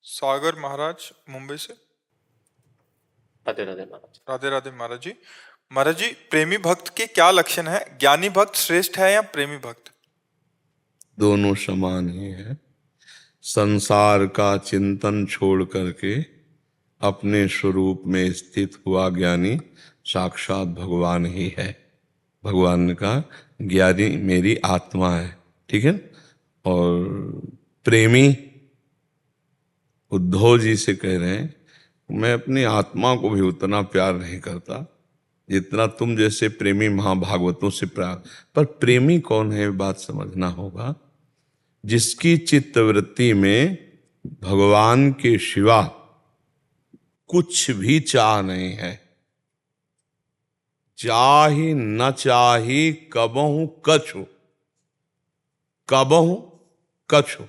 सागर महाराज मुंबई से। राधे राधे महाराज। राधे राधे महाराज जी। महाराज जी, प्रेमी भक्त के क्या लक्षण है? ज्ञानी भक्त श्रेष्ठ है या प्रेमी भक्त? दोनों समान ही है। संसार का चिंतन छोड़ करके अपने स्वरूप में स्थित हुआ ज्ञानी साक्षात भगवान ही है। भगवान ने कहा ज्ञानी मेरी आत्मा है, ठीक है। और प्रेमी उद्धव जी से कह रहे हैं मैं अपनी आत्मा को भी उतना प्यार नहीं करता जितना तुम जैसे प्रेमी महाभागवतों से प्यार। पर प्रेमी कौन है बात समझना होगा, जिसकी चित्तवृत्ति में भगवान के सिवा कुछ भी चाह नहीं है। चाही न चाही कबहु कछु, कबहु कछु।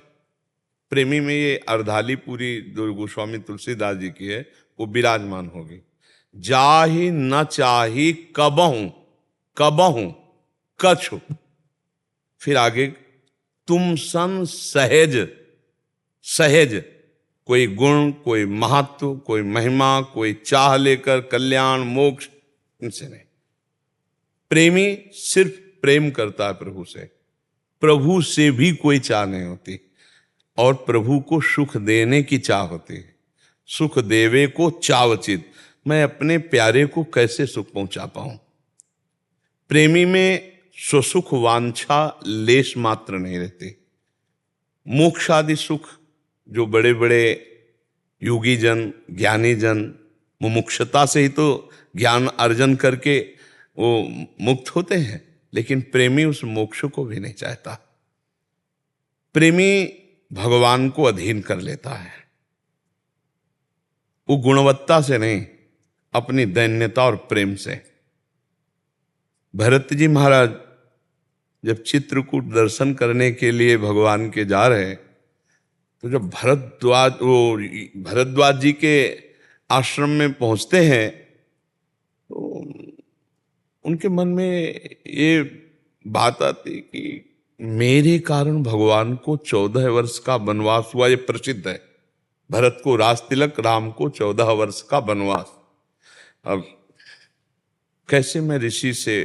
प्रेमी में ये अर्धाली पूरी जो गोस्वामी तुलसीदास जी की है वो विराजमान होगी। जाही न चाही कबहु, कबहु कछु। फिर आगे तुम सन सहज, सहज कोई गुण, कोई महत्व, कोई महिमा, कोई चाह लेकर कल्याण मोक्ष, इनसे नहीं। प्रेमी सिर्फ प्रेम करता है प्रभु से, प्रभु से भी कोई चाह नहीं होती। और प्रभु को सुख देने की चाह होती है। सुख देवे को चावचित, मैं अपने प्यारे को कैसे सुख पहुंचा पाऊं। प्रेमी में स्वसुख वांछा लेश मात्र नहीं रहती। मोक्ष आदि सुख जो बड़े बड़े योगी जन, ज्ञानी जन मुमुक्षता से ही तो ज्ञान अर्जन करके वो मुक्त होते हैं, लेकिन प्रेमी उस मोक्ष को भी नहीं चाहता। प्रेमी भगवान को अधीन कर लेता है। वो गुणवत्ता से नहीं, अपनी दैन्यता और प्रेम से। भरत जी महाराज जब चित्रकूट दर्शन करने के लिए भगवान के जा रहे हैं, तो जब भरद्वाज जी के आश्रम में पहुंचते हैं तो उनके मन में ये बात आती कि मेरे कारण भगवान को 14 वर्ष का वनवास हुआ। ये प्रसिद्ध है, भरत को राज तिलक, राम को 14 वर्ष का वनवास। अब कैसे मैं ऋषि से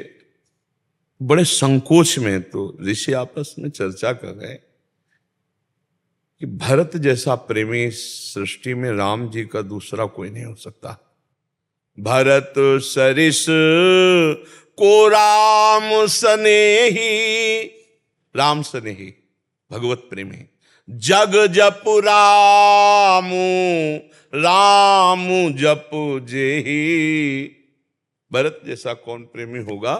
बड़े संकोच में, तो ऋषि आपस में चर्चा कर रहे कि भरत जैसा प्रेमी सृष्टि में राम जी का दूसरा कोई नहीं हो सकता। भरत सरिस को राम सनेही, राम स्नेही भगवत प्रेमी। जग जप रामू, रामू जप जेही। भरत जैसा कौन प्रेमी होगा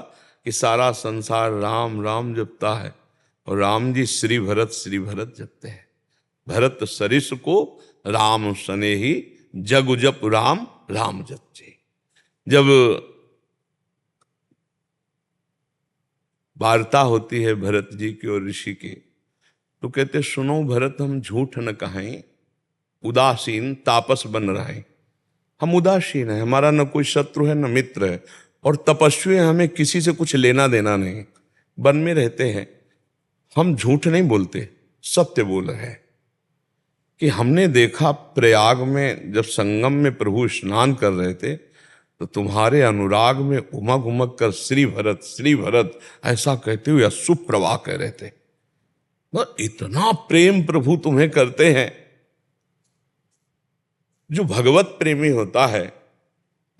कि सारा संसार राम राम जपता है, और राम जी श्री भरत जपते हैं। भरत सरिस को राम स्नेही, जग जप राम राम जप जे। जब वार्ता होती है भरत जी की और ऋषि की, तो कहते सुनो भरत, हम झूठ न कहें, उदासीन तापस बन रहे। हम उदासीन हैं, हमारा न कोई शत्रु है न मित्र है, और तपस्वी हैं, हमें किसी से कुछ लेना देना नहीं, वन में रहते हैं। हम झूठ नहीं बोलते, सत्य बोल रहे हैं कि हमने देखा प्रयाग में जब संगम में प्रभु स्नान कर रहे थे, तो तुम्हारे अनुराग में उमग उमग कर श्री भरत ऐसा कहते हुए सुप्रवाह कह रहे थे। इतना प्रेम प्रभु तुम्हें करते हैं। जो भगवत प्रेमी होता है,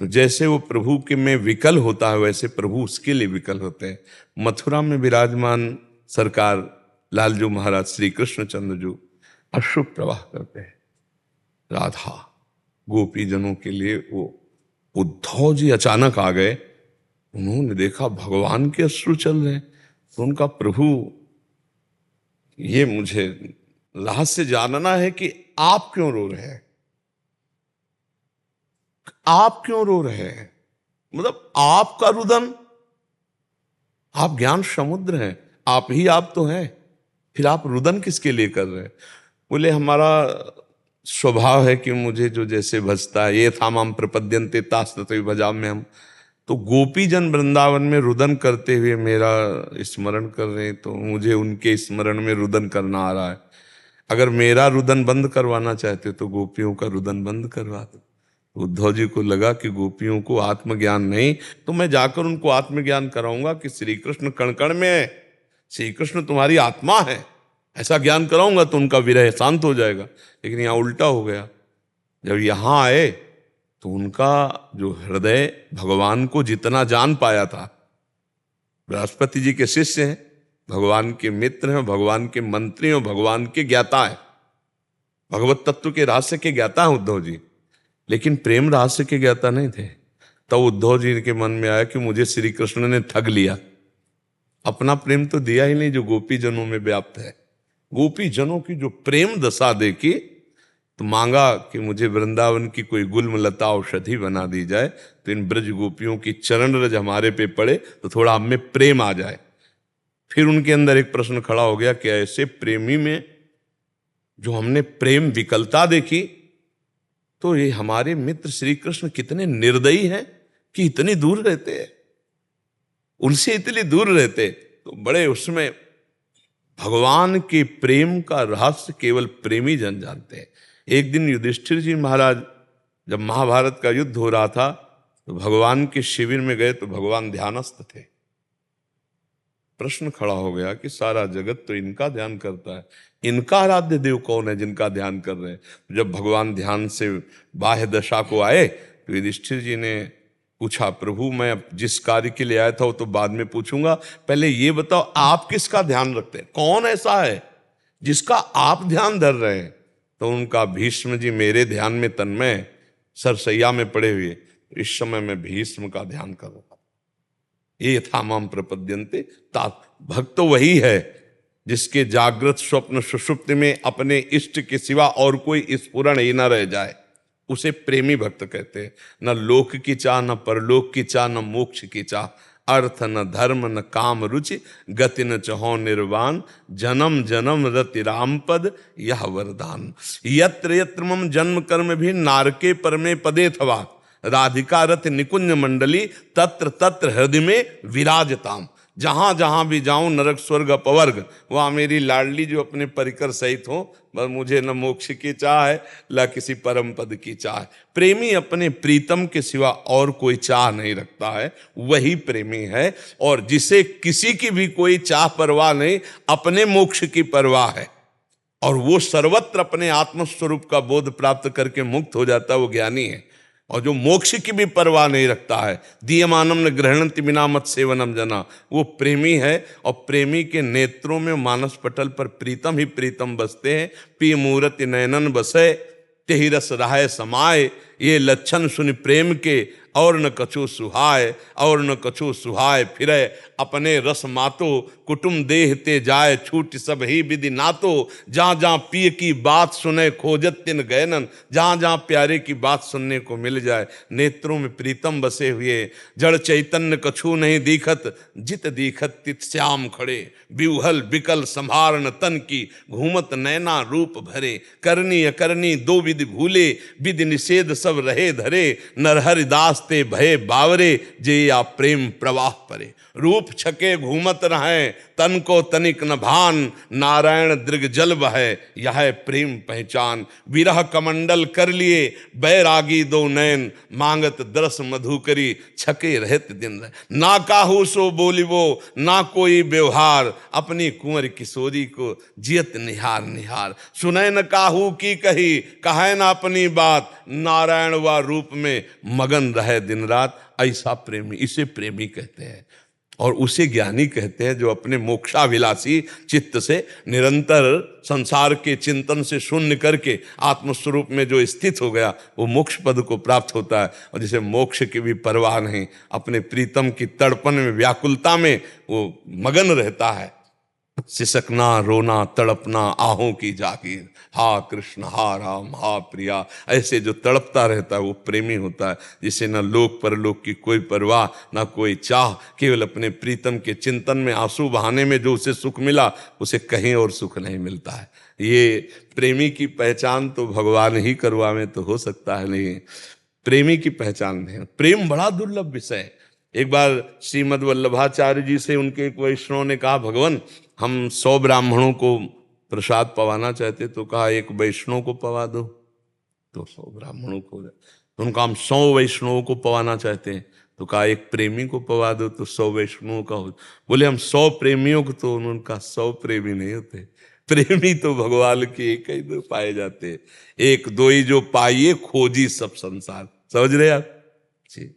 तो जैसे वो प्रभु के में विकल होता है, वैसे प्रभु उसके लिए विकल होते हैं। मथुरा में विराजमान सरकार लालजू महाराज श्री कृष्णचंद्र जी अश्रु प्रवाह करते हैं। राधा गोपी जनों के लिए वो उद्धव जी अचानक आ गए, उन्होंने देखा भगवान के अश्रु चल रहे हैं, तो उनका प्रभु, ये मुझे रहस्य जानना है कि आप क्यों रो रहे हैं, आप क्यों रो रहे हैं। मतलब आपका रुदन, आप ज्ञान समुद्र हैं, आप ही आप तो हैं, फिर आप रुदन किसके लिए कर रहे हैं। बोले हमारा स्वभाव है कि मुझे जो जैसे भजता है, ये था माम प्रपद्यन्ते तास तथैव भजाम्यहम्। हम तो गोपी जन वृंदावन में रुदन करते हुए मेरा स्मरण कर रहे हैं, तो मुझे उनके स्मरण में रुदन करना आ रहा है। अगर मेरा रुदन बंद करवाना चाहते तो गोपियों का रुदन बंद करवा दो। उद्धव जी को लगा कि गोपियों को आत्मज्ञान नहीं, तो मैं जाकर उनको आत्मज्ञान कराऊंगा कि श्री कृष्ण कण कण में है, श्री कृष्ण तुम्हारी आत्मा है, ऐसा ज्ञान कराऊंगा तो उनका विरह शांत हो जाएगा। लेकिन यहाँ उल्टा हो गया। जब यहाँ आए तो उनका जो हृदय भगवान को जितना जान पाया था, बृहस्पति जी के शिष्य हैं, भगवान के मित्र हैं, भगवान के मंत्री हैं, भगवान के ज्ञाता है, भगवत तत्व के रहस्य के ज्ञाता हैं उद्धव जी, लेकिन प्रेम रहस्य के ज्ञाता नहीं थे। तो उद्धव जी के मन में आया कि मुझे श्री कृष्ण ने ठग लिया, अपना प्रेम तो दिया ही नहीं जो गोपी जनों में व्याप्त है। गोपी जनों की जो प्रेम दशा देखी तो मांगा कि मुझे वृंदावन की कोई गुल्म लता औषधि बना दी जाए, तो इन ब्रज गोपियों की चरण रज हमारे पे पड़े तो थोड़ा हमें प्रेम आ जाए। फिर उनके अंदर एक प्रश्न खड़ा हो गया कि ऐसे प्रेमी में जो हमने प्रेम विकलता देखी, तो ये हमारे मित्र श्री कृष्ण कितने निर्दयी हैं कि इतनी दूर रहते हैं, उनसे इतनी दूर रहते। तो बड़े उसमें भगवान के प्रेम का रहस्य केवल प्रेमी जन जानते हैं। एक दिन युधिष्ठिर जी महाराज जब महाभारत का युद्ध हो रहा था तो भगवान के शिविर में गए तो भगवान ध्यानस्थ थे। प्रश्न खड़ा हो गया कि सारा जगत तो इनका ध्यान करता है, इनका आराध्य देव कौन है जिनका ध्यान कर रहे हैं। जब भगवान ध्यान से बाह्य दशा को आए तो युधिष्ठिर जी ने पूछा, प्रभु मैं जिस कार्य के लिए आया था वो तो बाद में पूछूंगा, पहले ये बताओ आप किसका ध्यान रखते हैं, कौन ऐसा है जिसका आप ध्यान धर रहे हैं। तो उनका भीष्म जी मेरे ध्यान में तन्मय सरसैया में पड़े हुए, इस समय मैं भीष्म का ध्यान कर रहा था। ये था माम प्रपद्यन्ते तात। भक्त तो वही है जिसके जागृत स्वप्न सुषुप्ति में अपने इष्ट के सिवा और कोई स्फुरण ही न रह जाए, उसे प्रेमी भक्त कहते हैं। न लोक की चाह, न परलोक की चाह, न मोक्ष की चाह, अर्थ न धर्म न काम रुचि, गति न चहो निर्वाण, जन्म जन्म रति राम पद यह वरदान। यत्र यत्र मम जन्म कर्म भी नारके परमे पदे थवा, राधिका रथ निकुंज मंडली तत्र तत्र हृदय में विराजताम। जहां जहां भी जाऊं नरक स्वर्ग अपवर्ग, वहां मेरी लाडली जो अपने परिकर सहित हो। बस मुझे न मोक्ष की चाह है न किसी परम पद की चाह है। प्रेमी अपने प्रीतम के सिवा और कोई चाह नहीं रखता है, वही प्रेमी है। और जिसे किसी की भी कोई चाह परवाह नहीं, अपने मोक्ष की परवाह है, और वो सर्वत्र अपने आत्मस्वरूप का बोध प्राप्त करके मुक्त हो जाता है, वो ज्ञानी है। और जो मोक्ष की भी परवाह नहीं रखता है, दीयमानम न ग्रहणंति बिना मत सेवनम जना, वो प्रेमी है। और प्रेमी के नेत्रों में मानस पटल पर प्रीतम ही प्रीतम बसते हैं। पी मूर्ति नयनन बसे तेहि रस राय समाये, ये लक्षण सुन प्रेम के और न कछु सुहाय, और न कछु सुहाय फिरे, अपने रस मातो कुटुम देह ते जाए, छूट सब ही विधि नातो, जहाँ जहाँ पिय की बात सुने खोजत तिन गयनन, जहाँ जहाँ प्यारे की बात सुनने को मिल जाए। नेत्रों में प्रीतम बसे हुए, जड़ चैतन्य कछु नहीं दिखत, जित दिखत तित श्याम खड़े, बिउहल बिकल संभारण तन की, घूमत नैना रूप भरे, करनी अकरनी दो विधि भूले, विधि निषेध सब रहे धरे, नरहरिदास ते भये बावरे, जे या प्रेम प्रवाह परे। रूप छके घूमत रहे, तन को तनिक न भान, नारायण दृग जल बहे, यह प्रेम पहचान। विरह कमंडल कर लिए, बैरागी दो नयन, मांगत दरस मधुकरी, छके रहत दिन। ना काहू सो बोलिबो, ना कोई व्यवहार, अपनी कुंवर किशोरी को जियत निहार निहार। सुनै न काहू की कही, कहे न अपनी बात, नारायण व रूप में मगन रहे दिन रात। ऐसा प्रेमी, इसे प्रेमी कहते हैं। और उसे ज्ञानी कहते हैं जो अपने मोक्षाभिलाषी चित्त से निरंतर संसार के चिंतन से शून्य करके आत्मस्वरूप में जो स्थित हो गया, वो मोक्ष पद को प्राप्त होता है। और जिसे मोक्ष की भी परवाह नहीं, अपने प्रीतम की तड़पन में व्याकुलता में वो मगन रहता है। सिसकना रोना तड़पना आहों की जागीर, हा कृष्ण हा राम हा प्रिया, ऐसे जो तड़पता रहता है वो प्रेमी होता है। जिसे न लोक परलोक की कोई परवाह, न कोई चाह, केवल अपने प्रीतम के चिंतन में आंसू बहाने में जो उसे सुख मिला, उसे कहीं और सुख नहीं मिलता है। ये प्रेमी की पहचान तो भगवान ही करवावें तो हो सकता है, नहीं प्रेमी की पहचान नहीं। प्रेम बड़ा दुर्लभ विषय है। एक बार श्रीमद् वल्लभाचार्य जी से उनके एक वैष्णव ने कहा, भगवान हम 100 ब्राह्मणों को प्रसाद पवाना चाहते तो कहा 1 वैष्णव को पवा दो, तो 100 ब्राह्मणों को। उनका हम 100 वैष्णवों को पवाना चाहते हैं तो कहा 1 प्रेमी को पवा दो, तो 100 वैष्णवों का हो। बोले हम 100 प्रेमियों को, तो उनका 100 प्रेमी नहीं होते, प्रेमी तो भगवान के एक ही दो पाए जाते हैं। 1 2 ही जो पाइए खोजी सब संसार। समझ रहे आप जी।